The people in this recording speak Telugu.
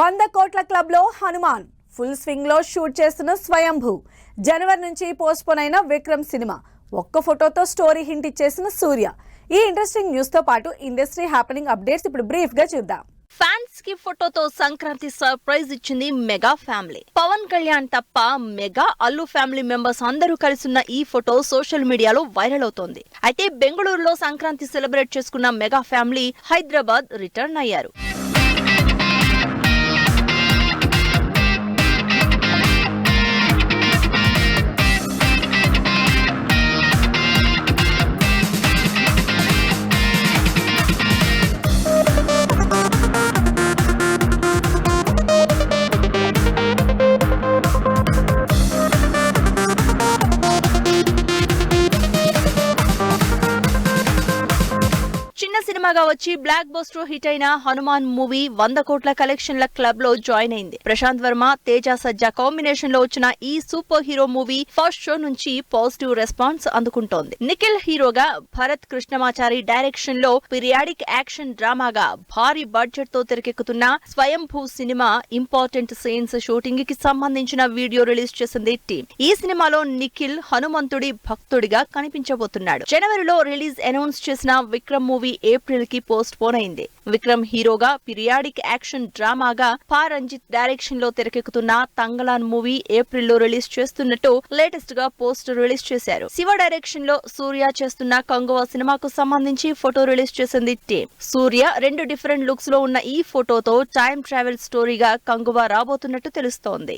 100 కోట్ల క్లబ్ లో హనుమాన్ ఫుల్ స్వింగ్ లో షూట్ చేస్తున్న స్వయంభూ. జనవరి నుంచి పోస్ట్ పోన్ అయిన విక్రమ్ సినిమా ఒక్క ఫోటోతో స్టోరీ హింట్ ఇచ్చేసిన సూర్య. ఈ ఇంట్రెస్టింగ్ న్యూస్ తో పాటు ఇండస్ట్రీ హ్యాపెనింగ్ అప్డేట్స్ ఇప్పుడు బ్రీఫ్ గా చూద్దాం. ఫ్యాన్స్ కి ఫోటోతో సంక్రాంతి సర్ప్రైజ్ ఇచ్చింది మెగా ఫ్యామిలీ. పవన్ కళ్యాణ్ తప్ప మెగా అల్లు ఫ్యామిలీ మెంబర్స్ అందరూ కలిసిన ఈ ఫోటో సోషల్ మీడియాలో వైరల్ అవుతోంది. అయితే బెంగళూరులో సంక్రాంతి సెలబ్రేట్ చేసుకున్న మెగా ఫ్యామిలీ హైదరాబాద్ రిటర్న్ అయ్యారు. సినిమాగా వచ్చి బ్లాక్ బస్టర్ హిట్ అయిన హనుమాన్ మూవీ 100 కోట్ల కలెక్షన్ల క్లబ్ లో జాయిన్ అయింది. ప్రశాంత్ వర్మ, తేజ సజ్జా కాంబినేషన్ లో వచ్చిన ఈ super hero movie first show నుంచి పాజిటివ్ రెస్పాన్స్ అందుకుంటోంది. నిఖిల్ హీరోగా, భరత్ కృష్ణమాచారి డైరెక్షన్ లో పీరియాడిక్ యాక్షన్ డ్రామాగా భారీ బడ్జెట్ తో తెరకెక్కుతున్న స్వయంభూ సినిమా ఇంపార్టెంట్ సీన్స్ షూటింగ్ కి సంబంధించిన వీడియో రిలీజ్ చేసింది టీమ్. ఈ సినిమాలో నిఖిల్ హనుమంతుడి భక్తుడిగా కనిపించబోతున్నాడు. జనవరిలో రిలీజ్ అనౌన్స్ చేసిన విక్రమ్ మూవీ ఏప్రిల్ కి పోస్ట్ పోన్ అయింది. విక్రమ్ హీరోగా, పీరియాడిక్ యాక్షన్ డ్రామాగా పా రంజిత్ డైరెక్షన్ లో తెరకెక్కుతున్న తంగలాన్ మూవీ ఏప్రిల్ లో రిలీజ్ చేస్తున్నట్టు లేటెస్ట్ గా పోస్టర్ రిలీజ్ చేశారు. శివ డైరెక్షన్ లో సూర్య చేస్తున్న కంగువ సినిమాకు సంబంధించి ఫోటో రిలీజ్ చేసింది టీమ్. సూర్య 2 డిఫరెంట్ లుక్స్ లో ఉన్న ఈ ఫోటోతో టైం ట్రావెల్ స్టోరీగా కంగువ రాబోతున్నట్టు తెలుస్తోంది.